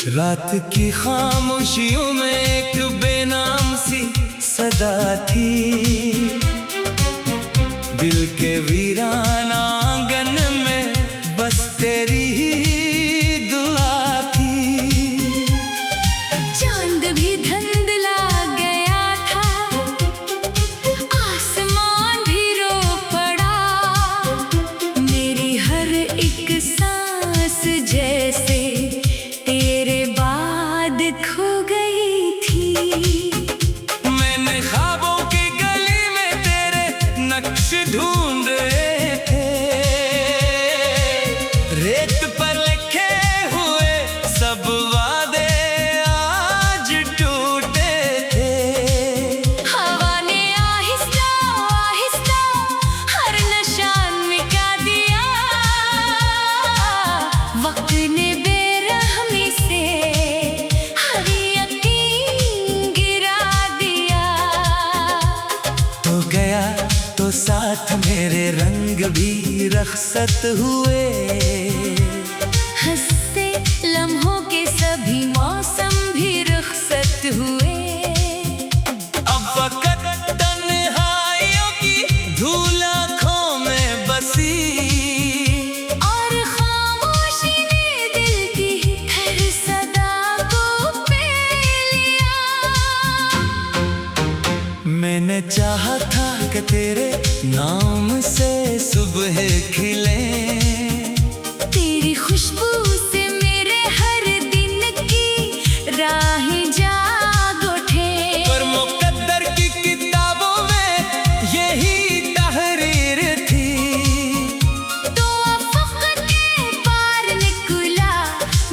रात की खामोशियों में एक बेनाम सी सदा थी, दिल के वीराना आंगन में बस तेरी ही दुआ थी। चांद भी धुंधला गया था, आसमान भी रो पड़ा, मेरी हर एक सांस जैसे तेरे बाद खो गई थी। मैंने ख्वाबों की गली में तेरे नक्श ढूंढे थे, रेत पर लिखे हुए सब वादे आज टूटे थे। हवा ने आहिस्ता आहिस्ता हर निशान मिटा दिया, वक्त ने बेरहमी से हर यकीन गिरा दिया। तो गया तो साथ मेरे रंग भी रखसत हुए, हंसते लम्हों के सभी मौसम भी रुखसत हुए। अब वक्त तन्हाइयों की धूल आँखों में बसी, और खामोशी ने दिल की हर सदा को पी लिया। मैंने चाहा था कि तेरे नाम से सुबह खिले, तेरी खुशबू से मेरे हर दिन की राहें जाग उठे। पर मुकद्दर की किताबों में यही तहरीर थी। तो अफ़क़ के पार निकला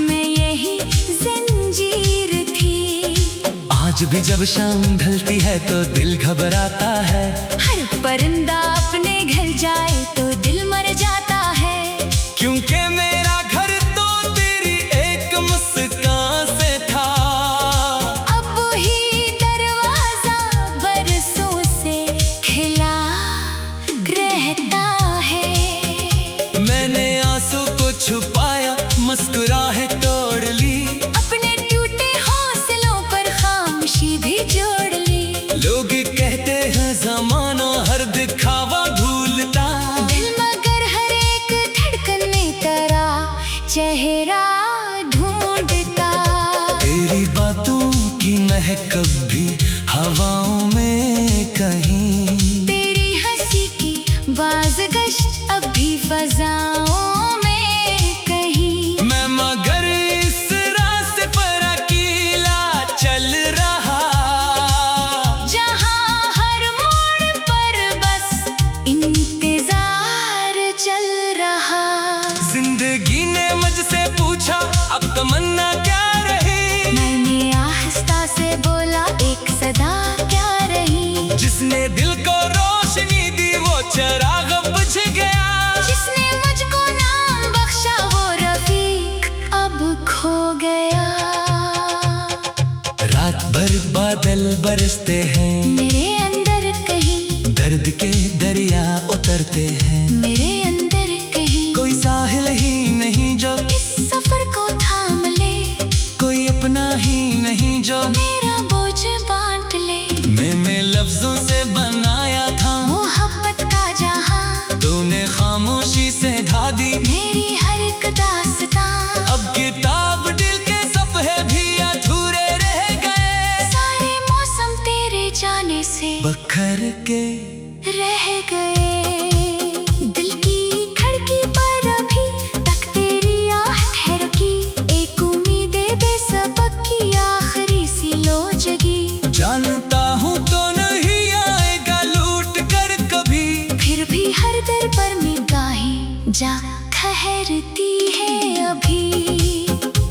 मैं यही ज़ंजीर थी। आज भी जब शाम ढलती है तो दिल घबराता है, हर परिंदा अपने घर जाए तो दिल मर जाता है। क्योंकि मेरा घर तो तेरी एक मुस्कान से था। अब वही दरवाजा बरसों से खिला रहता है। मैंने आंसू को छुपाया, मुस्कुराहट तोड़ ली, अपने टूटे हौसलों पर खामोशी भी जोड़ ली। लोग कहते हैं ज़माना हर दिखावा भूलता, दिल मगर हर एक धड़कन में तेरा चेहरा ढूंढता। तेरी बातों की महक अब भी हवाओं में कहीं, तेरी हंसी की बाज़गश्त अब भी फ़ज़ाओं में कहीं। मैं मगर इस रास्ते पर अकेला चल रहा, जहाँ हर मोड़ पर बस इंतज़ार चल रहा। जिंदगी ने मुझसे पूछा अब तमन्ना क्या रही, मैंने आहिस्ता से बोला एक सदा क्या रही। जिसने दिल को रोशनी दी वो चिराग बुझ गया, जिसने मुझको नाम बख्शा वो रफीक अब खो गया। रात भर बादल बरसते हैं, मेरे अंदर कहीं दर्द के दरिया उतरते हैं, मेरे अंदर कहीं कोई साहिल ही नहीं जो इस सफर को थाम ले, कोई अपना ही नहीं जो मेरा बोझ बांट ले। मैंने लफ्जों से बनाया था मोहब्बत का जहां, तूने खामोशी से ढा दी मेरी हर एक दास्तां। अब किताब दिल के सफ़े भी अधूरे रह गए, सारे मौसम तेरे जाने से बखर के रह गए। दिल की खिड़की पर अभी तक तेरी आहट है रुकी, एक उम्मीद बेसबक की आखिरी सी लो जगी। जानता हूँ तो नहीं आएगा लूट कर कभी, फिर भी हर दर पर निगाहें जा ठहरती है अभी।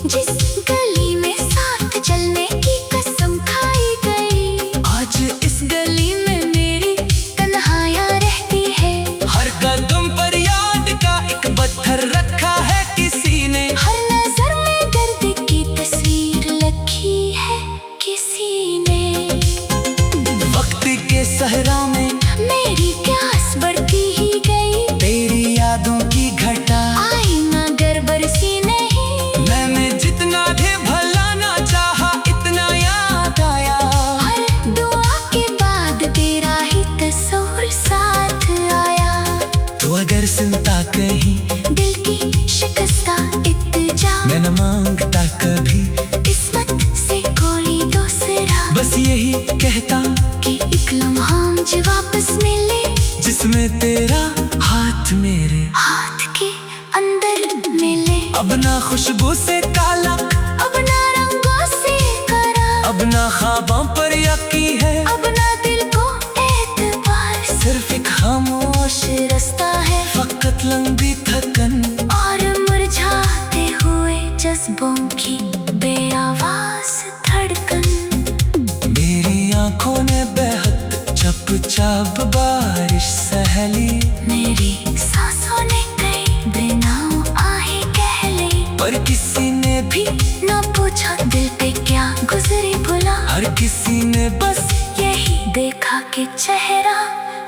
जिस गली में साथ चलने की कसम खाई गई, आज इस गली में मेरी तन्हाइयाँ रहती है। हर कदम पर याद का एक पत्थर रखा है किसी ने, हर नजर में दर्द की तस्वीर लिखी है किसी ने। वक्त के सहरा में मेरी प्यास बढ़ती ही गई, तेरी यादों की घटा आई मगर बरसी नहीं। मैंने जितना सुनता कहीं दिल की शिकस्ता इत्तेजा, मैं न मांगता कभी किस्मत से कोई दूसरा, बस यही कहता कि एक लम्हा मुझे वापस मिले, जिसमें तेरा हाथ मेरे हाथ के अंदर मिले। अब ना खुशबू से काला, अब ना रंगों से करा, अब ना ख्वाबों पर यकीन है, अब ना दिल को एतबार, सिर्फ एक खामोश रास्ता है फकत लंबी थकन और मुरझाते हुए जज्बों की बेआवाज धड़कन। मेरी आंखों ने बेहद चुपचाप बारिश सहली, मेरी सांसों ने कई बेनाम आहें कह ली, पर किसी ने भी ना पूछा दिल पे क्या गुजरी भुला, हर किसी ने बस यही देखा कि चेहरा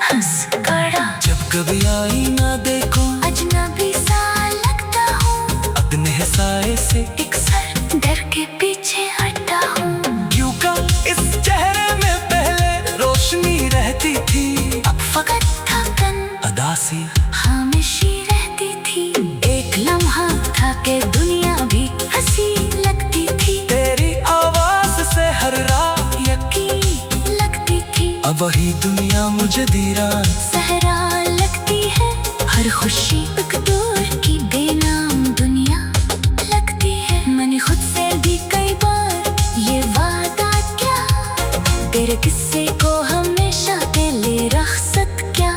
हंस खड़ा। जब कभी आई ना देखो अजनबी सा लगता हूँ, अपने साए से एक सर डर के पीछे हटा हूँ। क्यों का इस चेहरे में पहले रोशनी रहती थी, अब फकत थकन अदासी खामोशी रहती थी, एक लम्हा था कि दुनिया भी हंसी लगती थी, तेरी आवाज से हर रात यकीन लगती थी, अब वही दुनिया मुझे धीरा सहरा लगती है, हर खुशी एक दूर की बेनाम दुनिया लगती है। मैंने खुद से भी कई बार ये वादा किया, तेरे किस्से को हमेशा दिले रखसत क्या,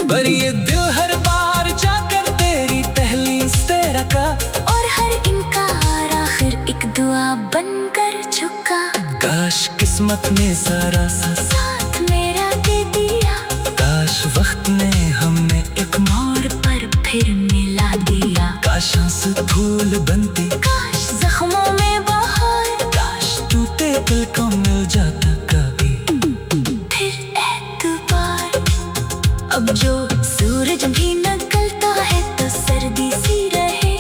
पर ये दिल हर बार जाकर तेरी दहलीज तेरा का, और हर इनकार आखिर एक दुआ बनकर झुका। काश किस्मत ने सारा सा साथ मेरा दे दिया, काश वक्त ने हमने एक मोड़ पर फिर मिला दिया, काश आंसू फूल बनती, काश जख्मों में बहार, काश टूटे दिल को मिल जाता कभी फिर एतबार। अब जो सूरज भी निकलता है तो सर्दी सी रहे,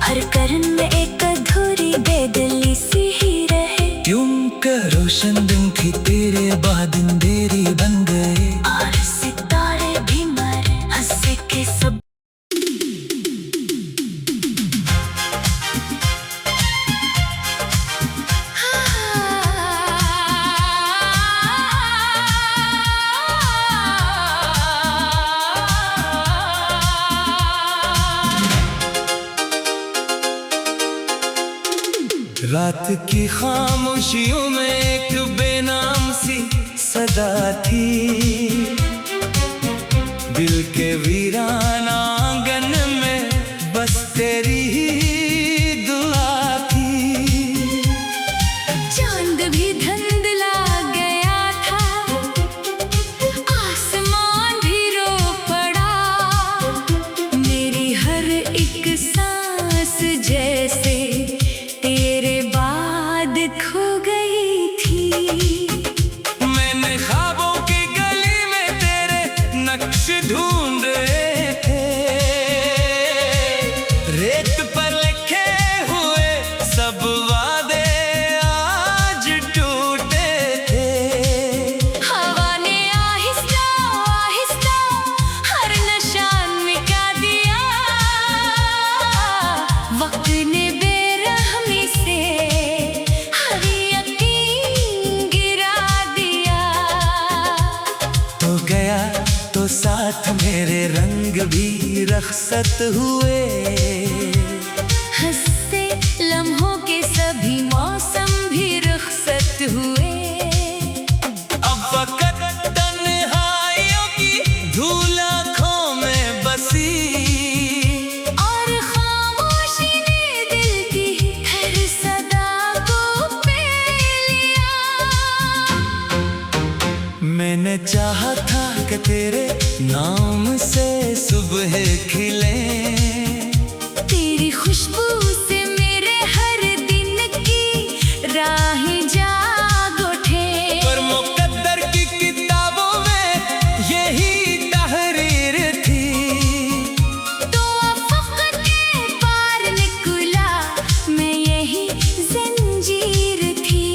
हर करन में एक अधूरी बेदिली सी ही रहे, क्यों कर रोशन दिन थी तेरे बाद अंधेरी बन गए, और सितारे भी मरे हंसे के सब। रात की खामोशियों में एक बेनाम सी सदा थी, दिल के वीराना आंगन में बस तेरी ही दुआ थी। चांद भी धुंधला गया था, आसमान भी रो पड़ा, मेरी हर एक सांस जैसे तेरे बाद खो गई थी। मैंने ख्वाबों की गली में तेरे नक्श ढूंढे थे, रेत पर लिखे हुए सब वादे आज टूटे थे। हवा ने आहिस्ता आहिस्ता हर निशान मिटा दिया, वक्त ने बेरहमी से हर यकीन गिरा दिया। तो गया तो साथ मेरे रंग भी रखसत हुए, हंसते लम्हों के सभी मौसम भी रुखसत हुए, अब वक्त तन्हाइयों की धूल आँखों में बसी, और खामोशी ने दिल की हर सदा को पी लिया। मैंने चाहा था कि तेरे नाम से सुबह खिले, तेरी खुशबू से मेरे हर दिन की राहें जाग उठे, पर मुकद्दर की किताबों में यही तहरीर थी। तो अफ़क़ के पार निकला मैं यही ज़ंजीर थी।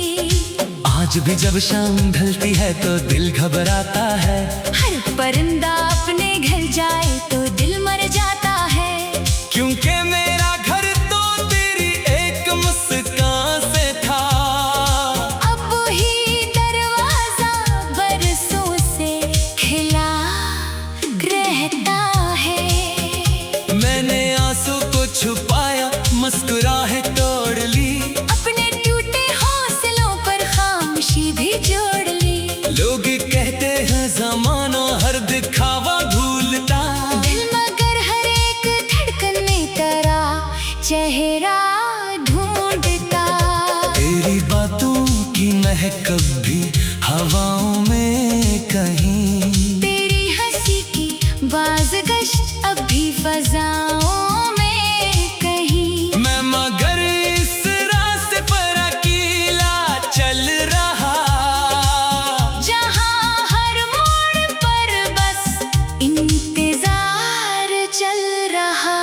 आज भी जब शाम ढलती है तो दिल घबराता है, हर परिंदा अपने घर जाए तो दिल मर चेहरा ढूंढता। तेरी बातों की महक कभी हवाओं में कहीं, तेरी हंसी की बाज़गश्त अब भी फ़ज़ाओं में कहीं। मैं मगर इस रास्ते पर अकेला चल रहा, जहाँ हर मोड़ पर बस इंतज़ार चल रहा।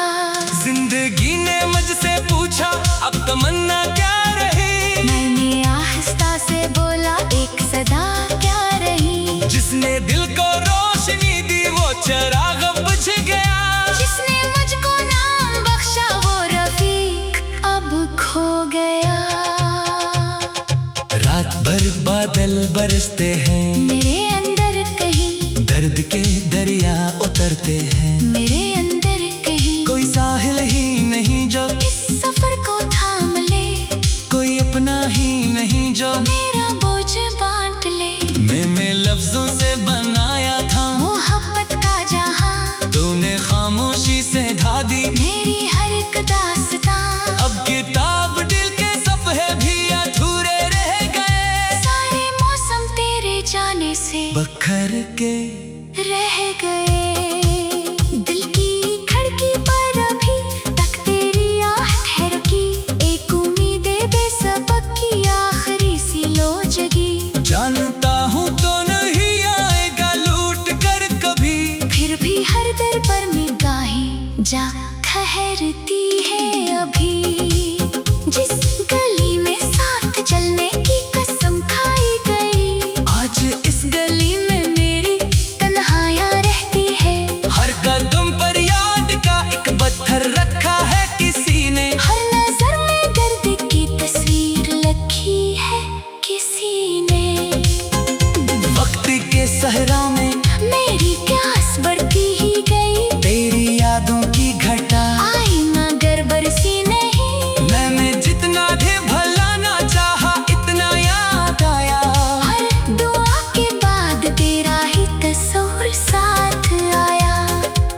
जिंदगी ने मुझसे पूछा अब तमन्ना क्या रही, मैंने आहिस्ता से बोला एक सदा क्या रही। जिसने दिल को रोशनी दी वो चिराग बुझ गया, जिसने मुझको नाम बख्शा वो रफीक अब खो गया। रात भर बादल बरसते हैं, मेरे अंदर कहीं दर्द के दरिया उतरते हैं। मेरे अंदर कहीं कोई साहिल ही नहीं जो इस सफर को थाम ले, कोई अपना ही नहीं जो मेरा बोझ बांट ले। मैं लफ्जों से बनाया था मोहब्बत का जहां, तूने खामोशी से ढा दी मेरी हर एक दास्तां। अब किताब दिल के सफ़े भी अधूरे रह गए, सारे मौसम तेरे जाने से बखर के रह गए। दिल की खिड़की पर अभी तक तेरी आहट है रुकी, एक उम्मीद बेसबक की आखिरी सी लो जगी। जानता हूँ तो नहीं आएगा लूट कर कभी, फिर भी हर दर पर निगाहें जा ठहरती है अभी। जिस गली में साथ चलने की कसम खाई गई, आज इस गली में मेरी तन्हाइयाँ रहती है। हर कदम पर याद का एक पत्थर रखा है किसी ने, हर नजर में दर्द की तस्वीर लिखी है किसी ने। वक्त के सहरा में मेरी प्यास बढ़ती ही गई, तेरी यादों की घटा आई मगर बरसी नहीं। मैंने जितना भी भलाना चाहा इतना याद आया, हर दुआ के बाद तेरा ही तस्वीर साथ आया।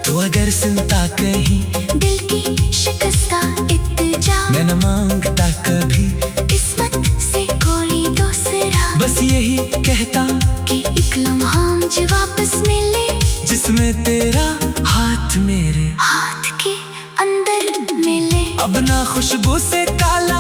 तो अगर सुनता कहीं दिल की शिकस्ता इत्तेजा, मैं न मांगता कभी किस्मत से कोई दूसरा, बस यही कहता कि एक लम्हा मुझे वापस मिले, जिसमें तेरा हाथ मेरे हाथ के अंदर मिले। अब ना खुशबू से काला,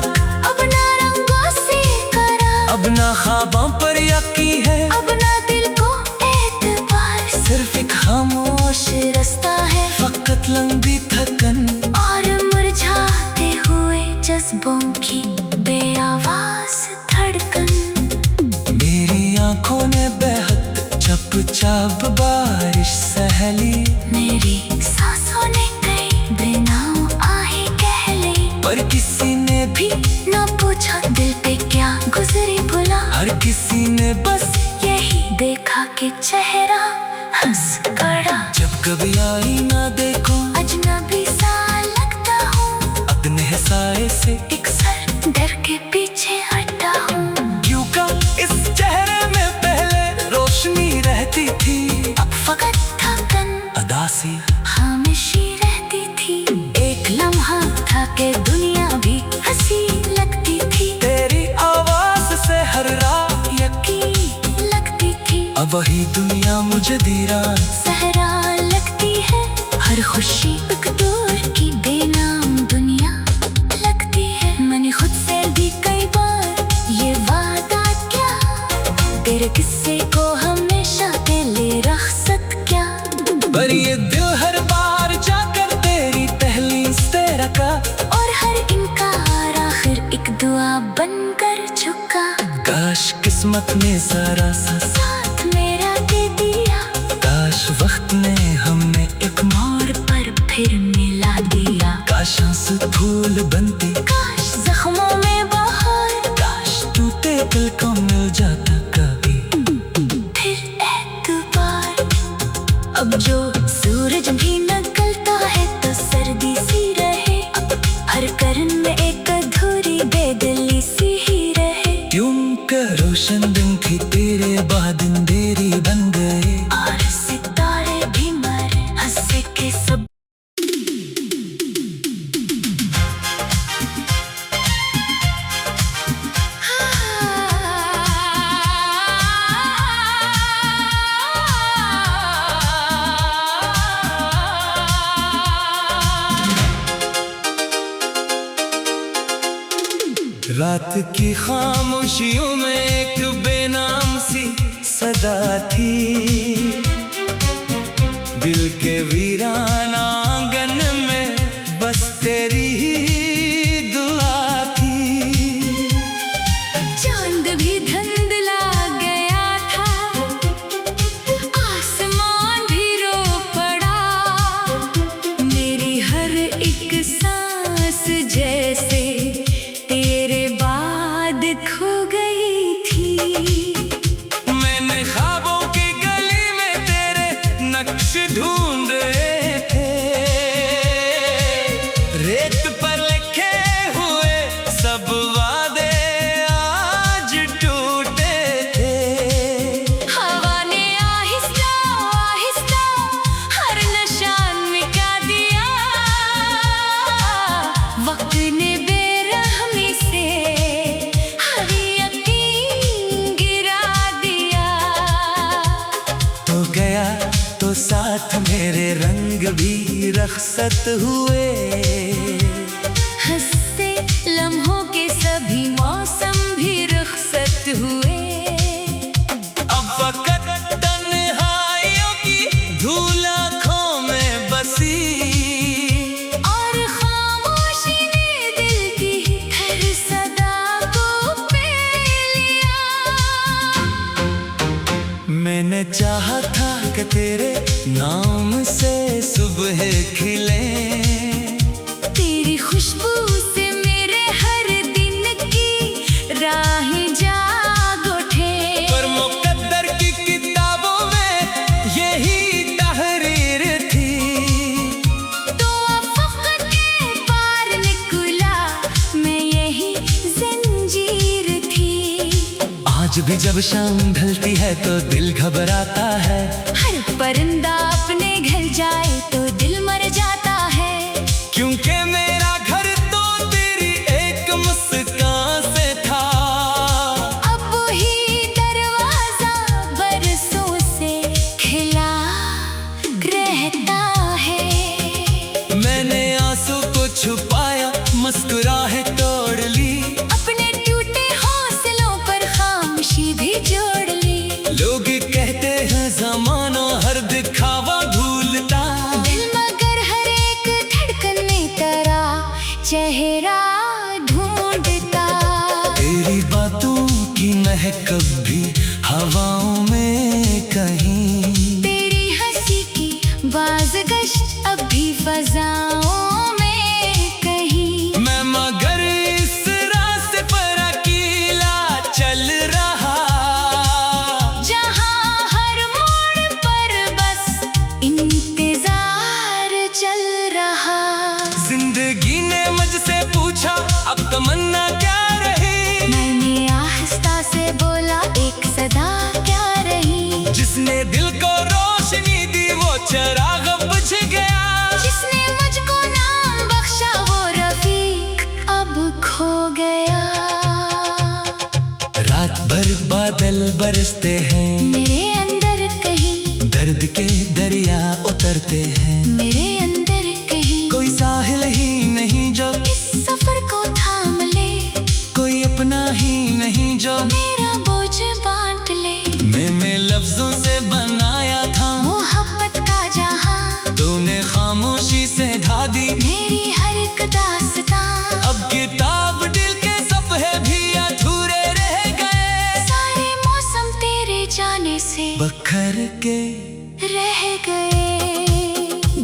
अब ना रंगों से करा, अब ना ख्वाबों पर यकीन है, अब ना दिल को एतबार, सिर्फ एक खामोश रास्ता है फकत लंबी थकन और मुरझाते हुए जज्बों की बेआवाज धड़कन। मेरी आंखों ने बेहद चुपचाप बारिश सहली, मेरी सांसों ने कई बिनाओं आहें कह ली, पर किसी ने भी ना पूछा दिल पे क्या गुजरी भुला। हर किसी ने बस यही देखा कि चेहरा हंस खड़ा। जब कभी आई ना देखो अजनबी सा लगता हूँ, अपने साए से एक सर डर के पीछे हटा हूँ। क्यों का इस चेहरे में पहले रोशनी रहती थी, अब फकत थकन अदासी खामोशी रहती थी। एक लम्हा था कि दुनिया भी हंसी लगती थी, तेरी आवाज से हर रात यकीन लगती थी। अब वही दुनिया मुझे दीवान सहरा लगती है, हर खुशी एक दूर की बेनाम दुनिया लगती है। मैंने खुद से भी कई बार ये वादा किया, तेरे किस्से को हमेशा दिले रखसत क्या। पर ये दिल हर बार जाकर तेरी दहलीज पे रखा, और हर इनकार आखिर एक दुआ बनकर झुका। काश किस्मत ने सारा सा साथ मेरा दे दिया, काश वक्त ने हमें एक मोड़ पर फिर मिला दिया। काश आंसू फूल बनती, काश जख्मों में बहार, काश टूटे दिल को मिल जाता कभी फिर एतबार। अब जो सूरज भी निकलता है तो सर्दी सी रहे, हर कर्न में एक अधूरी बेदली सी ही रहे। क्यों का रोशन दिन थी तेरे बाद अंधेरी बन गए, और सितारे भी मर हंस के सब। रात की खामोशियों में एक बेनाम सी सदा थी, दिल के वीराना आंगन में बस तेरी ही दुआ थी। चांद भी धुंधला गया था, आसमान भी रो पड़ा, मेरी हर एक सांस जैसे तेरे बाद खो गई थी। मैंने ख्वाबों की गली में तेरे नक्श ढूंढे थे, रेत पर लिखे हुए सब वादे आज टूटे थे। हवा ने आहिस्ता आहिस्ता हर निशान मिटा दिया, वक्त ने बेरहमी से हर यकीन गिरा दिया। तो गया तो साथ मेरे रंग भी रखसत हुए, हंसते लम्हों के सभी मौसम भी रुखसत हुए। अब वक्त तन्हाइयों की धूल आँखों में बसी, और खामोशी ने दिल की हर सदा को पी लिया। मैंने चाहा था कि तेरे नाम से सुबह खिले, तेरी खुशबू से मेरे हर दिन की राहें जाग उठे। पर मुकद्दर की किताबों में यही तहरीर थी। तो अफ़क़ के पार निकला, मैं यही ज़ंजीर थी। आज भी जब शाम ढलती है तो दिल घबराता है, हर परिंदा अपने घर जाए तो दिल मर जाता है। क्योंकि मेरा घर तो तेरी एक मुस्कान से था। अब वही दरवाजा बरसों से खिला रहता है। मैंने आंसू को छुपाया, मुस्कुराहट तोड़ ली, अपने टूटे हौसलों पर खामोशी भी जोड़ ली। लोग कहते हैं ज़माना हर दिखावा भूलता, दिल मगर हर एक धड़कन में तेरा चेहरा ढूंढता। तेरी बातों की महक भी हवाओं में कहीं, तेरी हंसी की बाज़गश्त अब भी फ़ज़ाओं में कहीं। मैं मगर इस रास्ते पर अकेला चल रहा, जहाँ हर मोड़ पर बस इंतज़ार चल रहा। जिंदगी ने मुझसे पूछा अब तमन्ना क्या रही, मैंने आहिस्ता से बोला एक सदा क्या रही। जिसने दिल को रोशनी दी वो चिराग बुझ गया, जिसने मुझको नाम बख्शा वो रफीक अब खो गया। रात भर बादल बरसते हैं, मेरे अंदर कहीं दर्द के दरिया उतरते हैं, मेरे अंदर कहीं कोई साहिल ही नहीं जो इस सफर को थाम ले, कोई अपना ही नहीं जो मेरा बोझ बांट ले। मैंने लफ्जों से बनाया था मोहब्बत का जहां, तूने खामोशी से ढा दी मेरी हर एक दास्तां। अब किताब दिल के सफ़े भी अधूरे रह गए, सारे मौसम तेरे जाने से बखर के रह गए।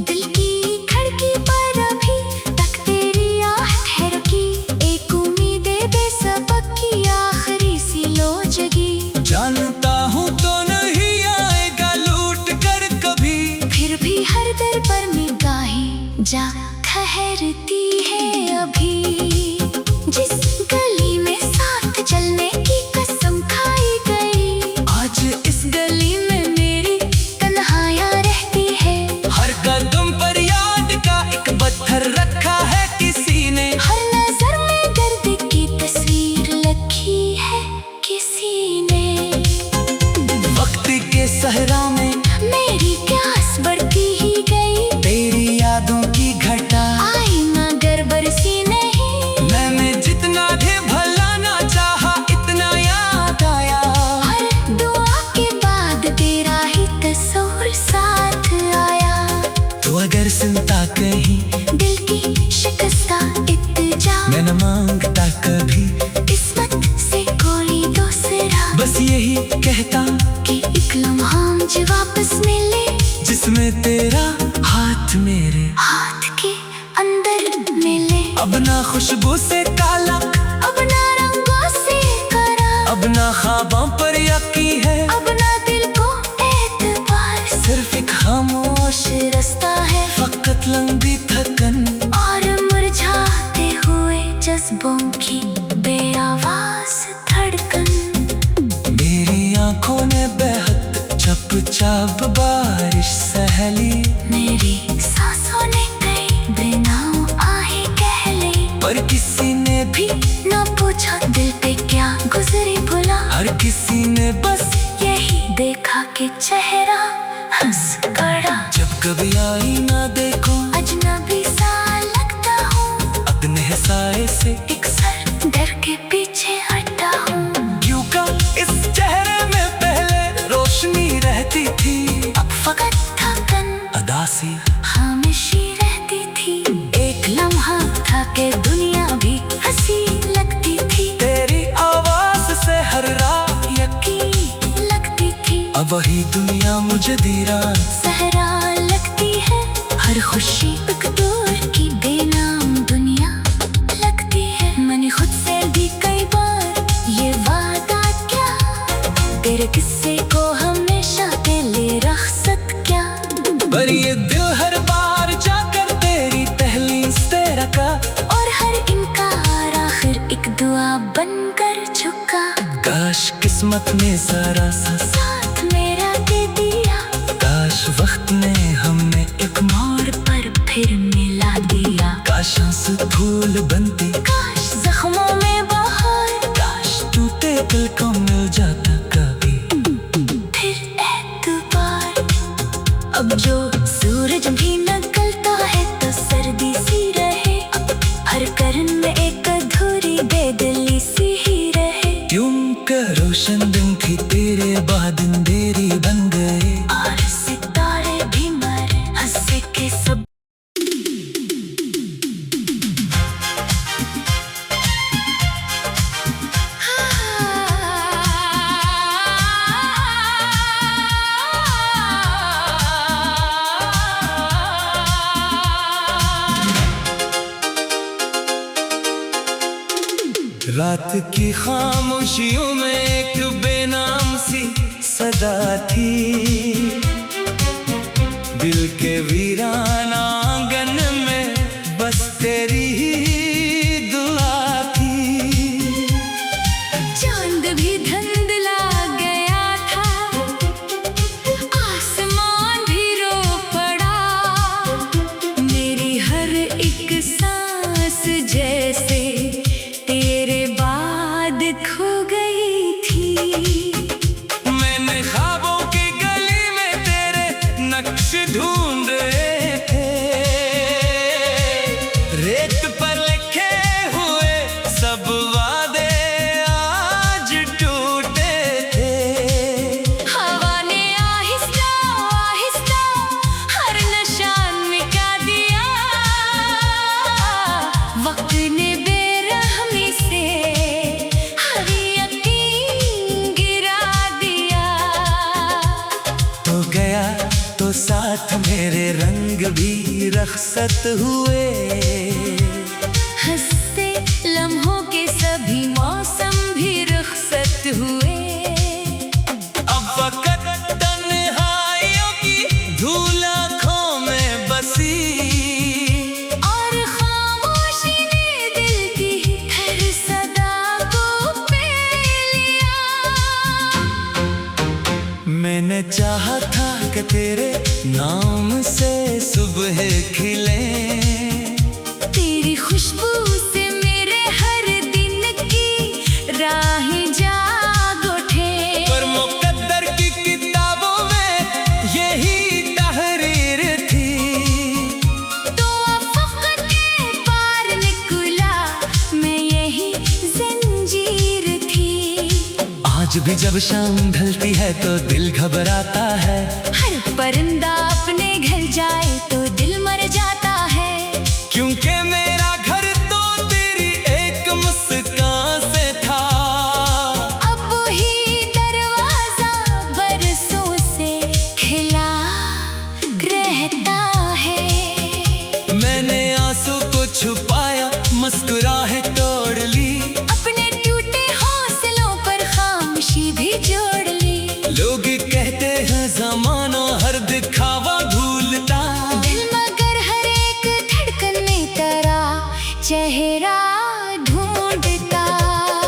दिल की खिड़की पर अभी तक तेरी आहट है रुकी, एक उम्मीद बेसबक की आखिरी सी लो जगी। जानता हूँ तो नहीं आएगा लूट कर कभी, फिर भी हर दर पर निगाहें जा ठहरती है अभी। जिस गली में साथ चलने की कसम खाई गई, आज इस गली में मेरी तन्हाइयाँ रहती है। हर कदम पर याद का एक पत्थर रखा है किसी ने, हर नजर में दर्द की तस्वीर लिखी है किसी ने। वक्त के सहरा में मेरी प्यास बढ़ती ही गई, तेरी यादों की घटा आई मगर बरसी नहीं। मैंने जितना दिल की शिकस्ता इत्तेजा। मैं न मांगता कभी किस्मत से कोई दूसरा, बस यही कहता कि एक लम्हा मुझे वापस मिले, जिसमें तेरा हाथ मेरे हाथ के अंदर मिले। अब ना खुशबू से काला, अब ना रंगों से करा, अब ना ख्वाबों पर यकीन है, अब ना दिल को एतबार। सिर्फ एक खामोश रास्ता है फकत लंबी थकन और मुरझाते हुए जज्बों की बेआवाज धड़कन। मेरी आंखों ने बेहद चुपचाप बारिश सहली, मेरी सांसों ने कई दिनों आहे कह ली, पर किसी ने भी ना पूछा दिल पे क्या गुजरी भुला। हर किसी ने बस यही देखा कि चेहरा हंस खड़ा। जब कभी आई ना देखो अजनबी सा लगता हूँ, अपने साए से एक सर डर के पीछे हटा हूँ। क्यों का इस चेहरे में पहले रोशनी रहती थी, अब फकत थकन अदासी खामोशी रहती थी। एक लम्हा था कि दुनिया भी हंसी लगती थी, तेरी आवाज से हर रात यकीन लगती थी। अब वही दुनिया मुझे धीरा सहरा लगती है, हर खुशी एक दूर की बेनाम दुनिया लगती है। मैंने खुद से भी कई बार ये वादा किया, तेरे किस्से को हमेशा दिले रखसत क्या। पर ये दिल हर बार जाकर तेरी दहलीज से रखा, और हर इनकार आखिर एक दुआ बनकर झुका। काश किस्मत ने जरा सा साथ मेरा दे दिया, काश वक्त ने हमने एक मोड़ पर फिर मिला दिया। काश आंसू फूल बनती, काश जख्मों में बहार, काश टूटे दिल को मिल जाता कभी फिर एतबार। अब जो सूरज भी निकलता है तो सर्दी सी रहे, हर करन में एक अधूरी बेदिली सी ही रहे। क्यों का रोशन दिन थी तेरे बाद अंधेरी बन गए, और सितारे भी मर हंसे के सब। रात की खामोशियों में एक बेनाम सी सदा थी, दिल के वीराना आंगन में बस तेरी ही दुआ थी। चांद भी धुंधला गया था, आसमान भी रो पड़ा, मेरी हर एक सांस जैसे तेरे बाद खो गई थी। मैंने ख्वाबों की गली में तेरे नक्श ढूंढे थे, रेत पर लिखे हुए सब वादे आज टूटे थे। हवा ने आहिस्ता आहिस्ता हर निशान मिटा दिया, वक्त ने बेरहमी से हर यकीन गिरा दिया। तो गया तो साथ मेरे रंग भी रखसत हुए, हंसते लम्हों के सभी मौसम भी रुखसत हुए। अब फकत तन्हाइयों की धूल आँखों में बसी, और खामोशी ने दिल की हर सदा को पी लिया। मैंने चाहा था कि तेरे नाम से सुबह खिले, तेरी खुशबू से मेरे हर दिन की राहें जाग उठे। पर मुकद्दर की किताबों में यही तहरीर थी। तो अब फकत के पार निकला, मैं यही जंजीर थी। आज भी जब शाम ढलती है तो दिल घबराता है, हर परिंदा अपने घर जाए तो दिल मर जाता है। छुपाया, मुस्कुराहट तोड़ ली, अपने टूटे हौसलों पर खामोशी भी जोड़ ली। लोग कहते हैं ज़माना हर दिखावा भूलता, दिल मगर हर एक धड़कन में तेरा चेहरा ढूंढता।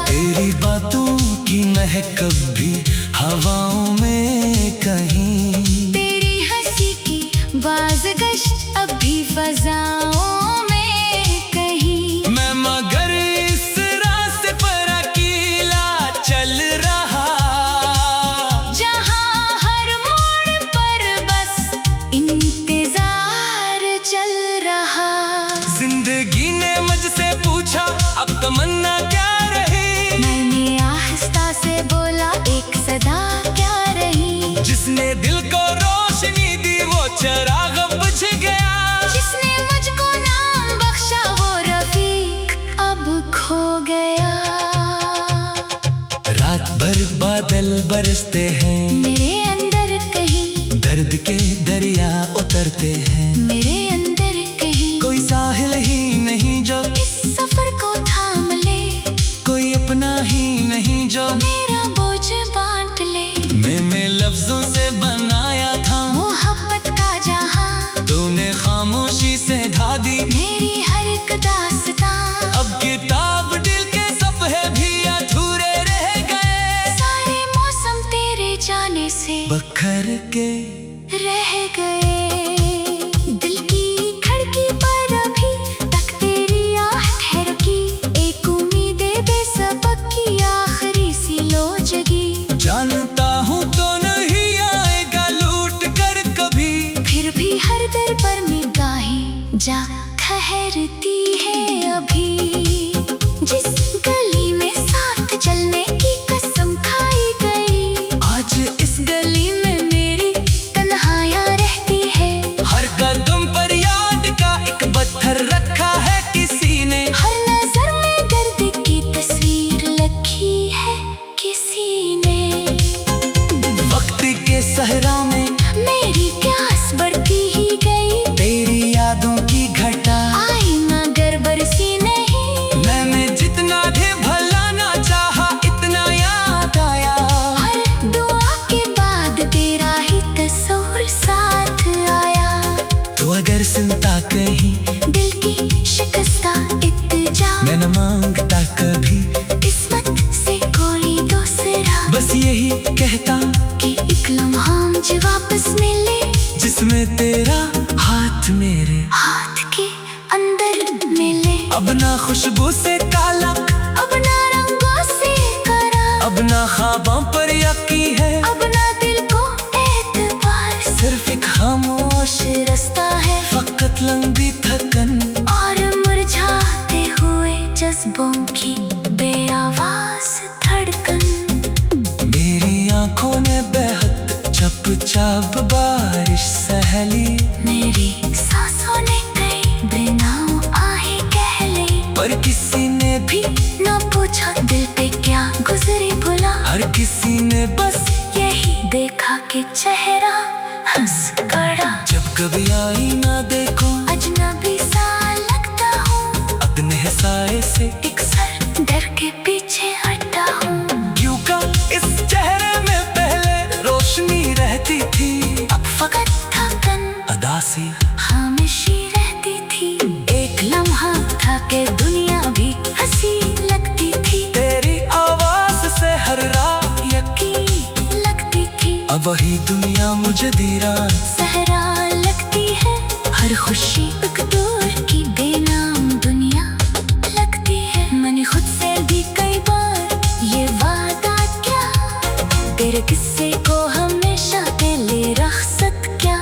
तेरी बातों की महक कभी हवाओं में कहीं, तेरी हंसी की बाज़गश्त अब भी फ़ज़ाओं में कहीं। मैं मगर इस रास्ते पर अकेला चल रहा, जहाँ हर मोड़ पर बस इंतज़ार चल रहा। जिंदगी ने मुझसे पूछा अब तमन्ना क्या रही, मैंने आहिस्ता से बोला एक सदा क्या रही। जिसने दिल को रोशनी दी वो चिराग बुझ गया, जिसने मुझको नाम बख्शा वो रफीक अब खो गया। रात भर बादल बरसते हैं, मेरे अंदर कहीं दर्द के दरिया उतरते हैं, मेरे अंदर कहीं कोई साहिल ही नहीं जो इस सफर को थाम ले, कोई अपना ही नहीं जो मेरा बोझ बांट ले। मैंने लफ्जों से बनाया था मोहब्बत का जहां, तूने खामोशी से ढा दी मेरी हर एक दास्तां। अब किताब दिल के सफ़े भी अधूरे रह गए, सारे मौसम तेरे जाने से बखर के रह गए। दिल की खिड़की पर अभी तक तेरी आहट है रुकी, एक उम्मीद बेसबक की आखिरी सी लो जगी। जानता हूँ तो नहीं आएगा लूट कर कभी, फिर भी हर दर पर निगाहें जा ठहरती है अभी। जिस गली में साथ चलने की कसम खाई गई, आज इस गली में मेरी तन्हाइयाँ रहती है। हर कदम पर याद का एक पत्थर रखा है किसी ने, हर नजर में दर्द की तस्वीर लिखी है किसी ने। वक्त के सहरा में मेरी प्यास बढ़ती ही गई, तेरी यादों की घटा आई मगर बरसी नहीं। मैंने जितना भी भला ना चाहा इतना याद आया, हर दुआ के बाद तेरा ही तस्वीर साथ आया। तो अगर सुनता कहीं दिल की शिकस्ता इत्तेजा, मैं न मांगता कभी किस्मत से कोई दूसरा, बस यही कहता कि एक लम्हा मुझे वापस मिले, जिसमें तेरा हाथ मेरे हाथ के अंदर मिले। अब ना खुशबू से काला, अब ना रंगों से करा, अब ना ख्वाबों पर यकीन है, अब ना दिल को एतबार, सिर्फ एक खामोश रास्ता है फकत लंबी थकन और मुरझाते हुए जज्बों की बेआवाज धड़कन। मेरी आंखों ने बेहद चुपचाप बारिश सहली, मेरी सांसों ने कई बिनाओं आहे कह ली, पर किसी ने भी न पूछा दिल पे क्या गुजरे भुला। हर किसी ने बस यही देखा कि चेहरा हंस गड़ा। जब कभी आई ना देखो अजनबी सा लगता हूँ, अपने साए से एक सर डर के पीछे हटा हूँ। क्यों का इस चेहरे में पहले रोशनी रहती थी, अब फकत थकन अदासी खामोशी रहती थी। एक लम्हा था कि दुनिया भी हंसी लगती थी, तेरी आवाज से हर रात यकीन लगती थी। अब वही दुनिया मुझे दीवान सहरा लगती है, हर खुशी एक दूर की बेनाम दुनिया लगती है। मैंने खुद से भी कई बार ये वादा क्या, तेरे किस्से को हमेशा दिले रखसत क्या।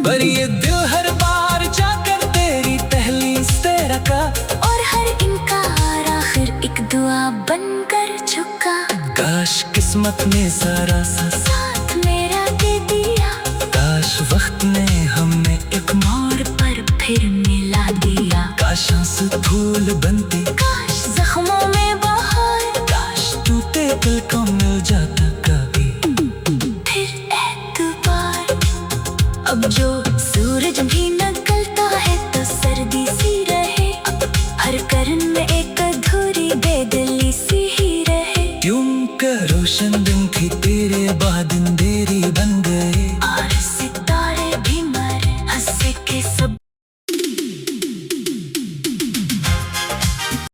पर ये दिल हर बार जाकर तेरी तहलीस तेरा का, और हर इनकार आखिर एक दुआ बनकर झुका। काश किस्मत ने सारा सा साथ मेरा दे दिया, काश वक्त ने हमें एक मोड़ पर फिर मिला दिया। काश आंसू फूल बनते